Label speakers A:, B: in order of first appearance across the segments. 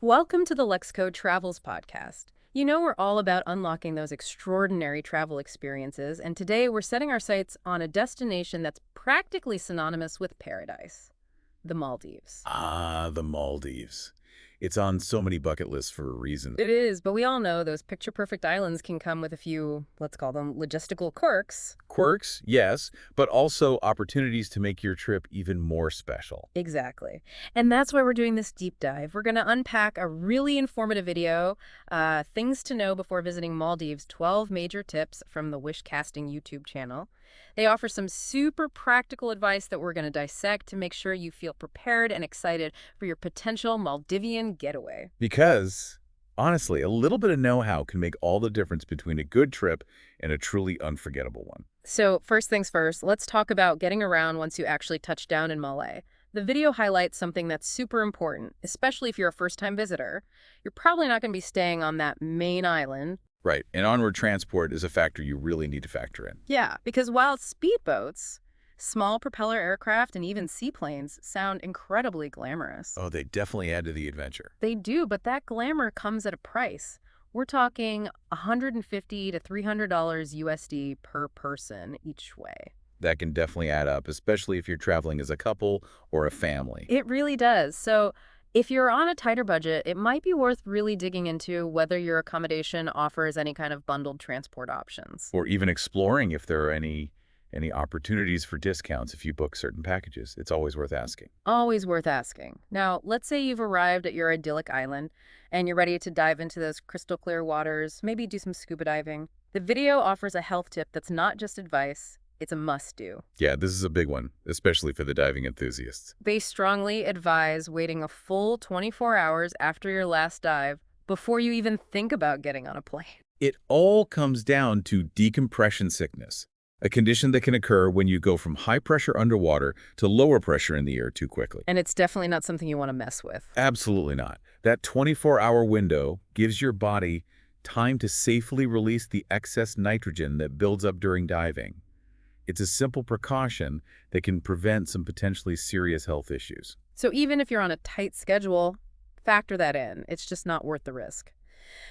A: Welcome to the Luxe Code Travels Podcast. You know we're all about unlocking those extraordinary travel experiences, and today we're setting our sights on a destination that's practically synonymous with paradise, the Maldives.
B: Ah, the Maldives. It's on so many bucket lists for a reason.
A: It is, but we all know those picture-perfect islands can come with a few, let's call them logistical quirks.
B: Quirks, yes, but also opportunities to make your trip even more special.
A: Exactly. And that's why we're doing this deep dive. We're going to unpack a really informative video, things to know before visiting Maldives, 12 major tips from the Wish Casting YouTube channel. They offer some super practical advice that we're going to dissect to make sure you feel prepared and excited for your potential Maldivian getaway.
B: Because, honestly, a little bit of know-how can make all the difference between a good trip and a truly unforgettable one.
A: So first things first, let's talk about getting around once you actually touch down in Malé. The video highlights something that's super important, especially if you're a first-time visitor. You're probably not going to be staying on that main island.
B: Right, and onward transport is a factor you really need to factor in.
A: Yeah, because while speedboats, small propeller aircraft, and even seaplanes sound incredibly glamorous.
B: Oh, they definitely add to the adventure.
A: They do, but that glamour comes at a price. We're talking $150 to $300 USD per person each way.
B: That can definitely add up, especially if you're traveling as a couple or a family.
A: It really does. So if you're on a tighter budget, it might be worth really digging into whether your accommodation offers any kind of bundled transport options.
B: Or even exploring if there are any opportunities for discounts if you book certain packages. It's always worth asking.
A: Always worth asking. Now, let's say you've arrived at your idyllic island and you're ready to dive into those crystal clear waters, maybe do some scuba diving. The video offers a health tip that's not just advice, it's a must-do.
B: Yeah, this is a big one, especially for the diving enthusiasts.
A: They strongly advise waiting a full 24 hours after your last dive before you even think about getting on a plane.
B: It all comes down to decompression sickness, a condition that can occur when you go from high pressure underwater to lower pressure in the air too quickly.
A: And it's definitely not something you want to mess with.
B: Absolutely not. That 24-hour window gives your body time to safely release the excess nitrogen that builds up during diving. It's a simple precaution that can prevent some potentially serious health issues.
A: So even if you're on a tight schedule, factor that in. It's just not worth the risk.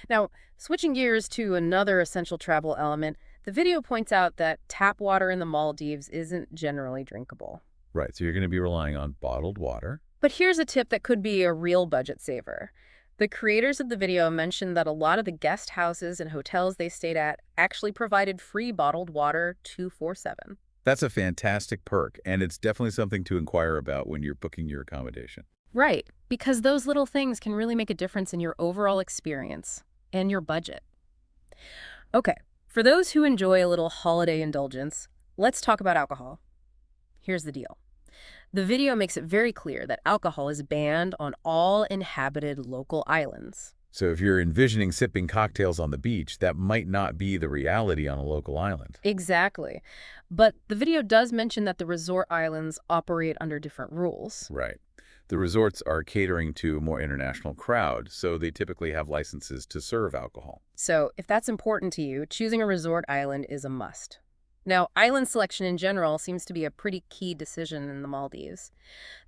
A: Now, switching gears to another essential travel element, the video points out that tap water in the Maldives isn't generally drinkable.
B: Right, so you're going to be relying on bottled water.
A: But here's a tip that could be a real budget saver. The creators of the video mentioned that a lot of the guest houses and hotels they stayed at actually provided free bottled water 24/7.
B: That's a fantastic perk, and it's definitely something to inquire about when you're booking your accommodation.
A: Right, because those little things can really make a difference in your overall experience and your budget. Okay, for those who enjoy a little holiday indulgence, let's talk about alcohol. Here's the deal. The video makes it very clear that alcohol is banned on all inhabited local islands.
B: So if you're envisioning sipping cocktails on the beach, that might not be the reality on a local island.
A: Exactly. But the video does mention that the resort islands operate under different rules.
B: Right. The resorts are catering to a more international crowd, so they typically have licenses to serve alcohol.
A: So if that's important to you, choosing a resort island is a must. Now, island selection in general seems to be a pretty key decision in the Maldives.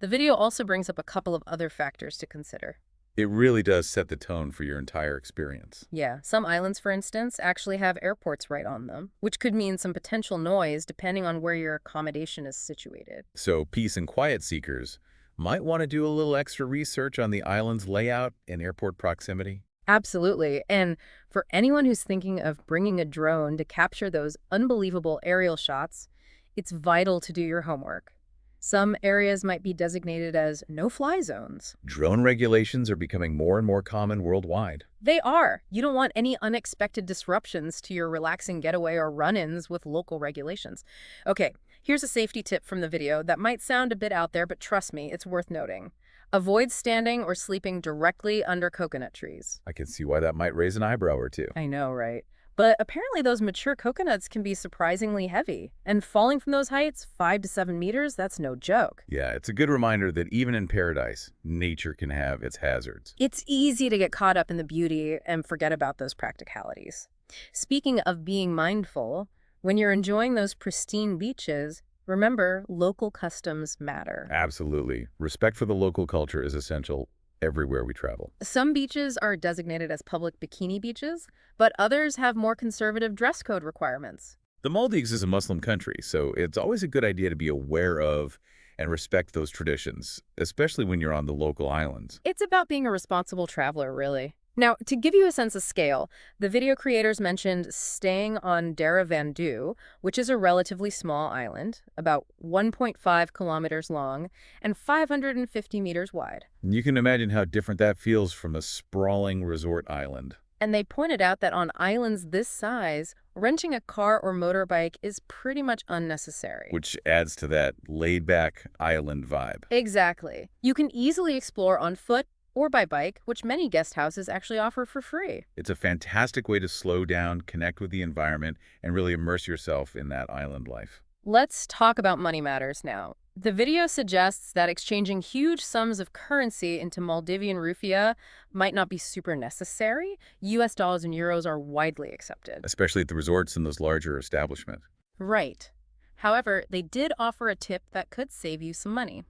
A: The video also brings up a couple of other factors to consider.
B: It really does set the tone for your entire experience.
A: Yeah, some islands, for instance, actually have airports right on them, which could mean some potential noise depending on where your accommodation is situated.
B: So peace and quiet seekers might want to do a little extra research on the island's layout and airport proximity.
A: Absolutely. And for anyone who's thinking of bringing a drone to capture those unbelievable aerial shots, it's vital to do your homework. Some areas might be designated as no-fly zones.
B: Drone regulations are becoming more and more common worldwide.
A: They are. You don't want any unexpected disruptions to your relaxing getaway or run-ins with local regulations. Okay, here's a safety tip from the video that might sound a bit out there, but trust me, it's worth noting. Avoid standing or sleeping directly under coconut trees.
B: I can see why that might raise an eyebrow or two.
A: I know, right? But apparently those mature coconuts can be surprisingly heavy. And falling from those heights, 5 to 7 meters, that's no joke.
B: Yeah, it's a good reminder that even in paradise, nature can have its hazards.
A: It's easy to get caught up in the beauty and forget about those practicalities. Speaking of being mindful, when you're enjoying those pristine beaches, remember, local customs matter.
B: Absolutely. Respect for the local culture is essential everywhere we travel.
A: Some beaches are designated as public bikini beaches, but others have more conservative dress code requirements.
B: The Maldives is a Muslim country, so it's always a good idea to be aware of and respect those traditions, especially when you're on the local islands.
A: It's about being a responsible traveler, really. Now, to give you a sense of scale, the video creators mentioned staying on Daravandu, which is a relatively small island, about 1.5 kilometers long and 550 meters wide.
B: You can imagine how different that feels from a sprawling resort island.
A: And they pointed out that on islands this size, renting a car or motorbike is pretty much unnecessary.
B: Which adds to that laid-back island vibe.
A: Exactly. You can easily explore on foot or by bike, which many guest houses actually offer for free.
B: It's a fantastic way to slow down, connect with the environment, and really immerse yourself in that island life.
A: Let's talk about money matters now. The video suggests that exchanging huge sums of currency into Maldivian rupiah might not be super necessary. US dollars and euros are widely accepted.
B: Especially at the resorts and those larger establishments.
A: Right. However, they did offer a tip that could save you some money.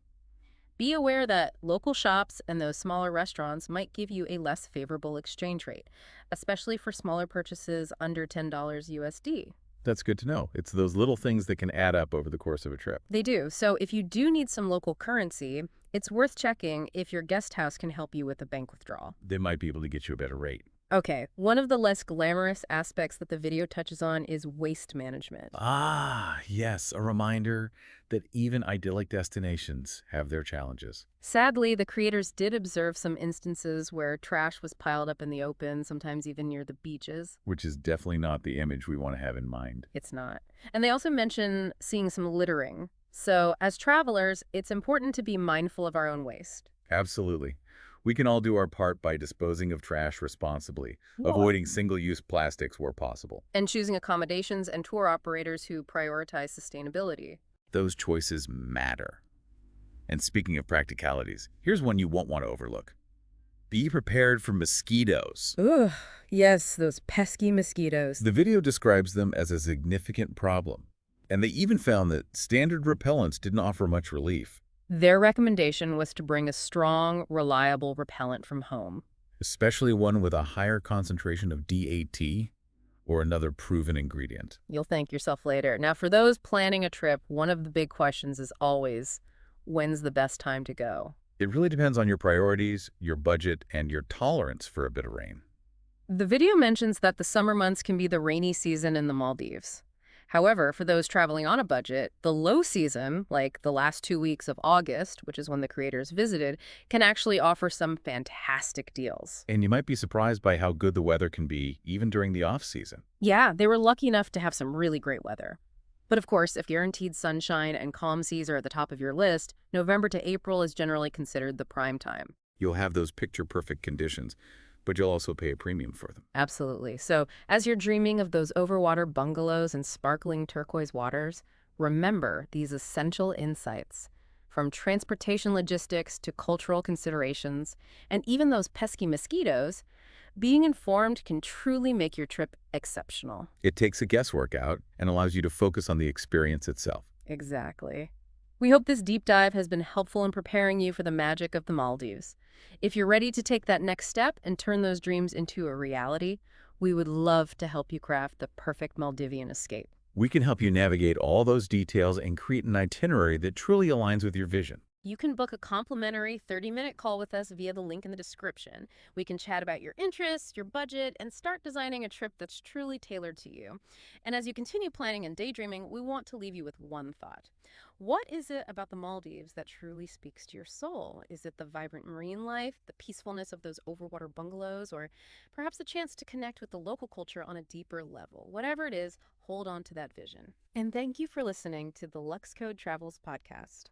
A: Be aware that local shops and those smaller restaurants might give you a less favorable exchange rate, especially for smaller purchases under $10 USD.
B: That's good to know. It's those little things that can add up over the course of a trip.
A: They do. So if you do need some local currency, it's worth checking if your guest house can help you with a bank withdrawal.
B: They might be able to get you a better rate.
A: Okay, one of the less glamorous aspects that the video touches on is waste management.
B: Ah, yes, a reminder that even idyllic destinations have their challenges.
A: Sadly, the creators did observe some instances where trash was piled up in the open, sometimes even near the beaches.
B: Which is definitely not the image we want to have in mind.
A: It's not. And they also mention seeing some littering. So, as travelers, it's important to be mindful of our own waste.
B: Absolutely. We can all do our part by disposing of trash responsibly,
A: Yeah.
B: avoiding single-use plastics where possible.
A: And choosing accommodations and tour operators who prioritize sustainability.
B: Those choices matter. And speaking of practicalities, here's one you won't want to overlook. Be prepared for mosquitoes.
A: Ugh, yes, those pesky mosquitoes.
B: The video describes them as a significant problem, and they even found that standard repellents didn't offer much relief.
A: Their recommendation was to bring a strong, reliable repellent from home.
B: Especially one with a higher concentration of DAT or another proven ingredient.
A: You'll thank yourself later. Now, for those planning a trip, one of the big questions is always, when's the best time to go?
B: It really depends on your priorities, your budget, and your tolerance for a bit of rain.
A: The video mentions that the summer months can be the rainy season in the Maldives. However, for those traveling on a budget, the low season, like the last 2 weeks of August, which is when the creators visited, can actually offer some fantastic deals.
B: And you might be surprised by how good the weather can be even during the off-season.
A: Yeah, they were lucky enough to have some really great weather. But of course, if guaranteed sunshine and calm seas are at the top of your list, November to April is generally considered the prime time.
B: You'll have those picture-perfect conditions, but you'll also pay a premium for them.
A: Absolutely. So as you're dreaming of those overwater bungalows and sparkling turquoise waters, remember these essential insights. From transportation logistics to cultural considerations, and even those pesky mosquitoes, being informed can truly make your trip exceptional.
B: It takes the guesswork out and allows you to focus on the experience itself.
A: Exactly. We hope this deep dive has been helpful in preparing you for the magic of the Maldives. If you're ready to take that next step and turn those dreams into a reality, we would love to help you craft the perfect Maldivian escape.
B: We can help you navigate all those details and create an itinerary that truly aligns with your vision.
A: You can book a complimentary 30-minute call with us via the link in the description. We can chat about your interests, your budget, and start designing a trip that's truly tailored to you. And as you continue planning and daydreaming, we want to leave you with one thought. What is it about the Maldives that truly speaks to your soul? Is it the vibrant marine life, the peacefulness of those overwater bungalows, or perhaps the chance to connect with the local culture on a deeper level? Whatever it is, hold on to that vision. And thank you for listening to the Luxe Code Travels Podcast.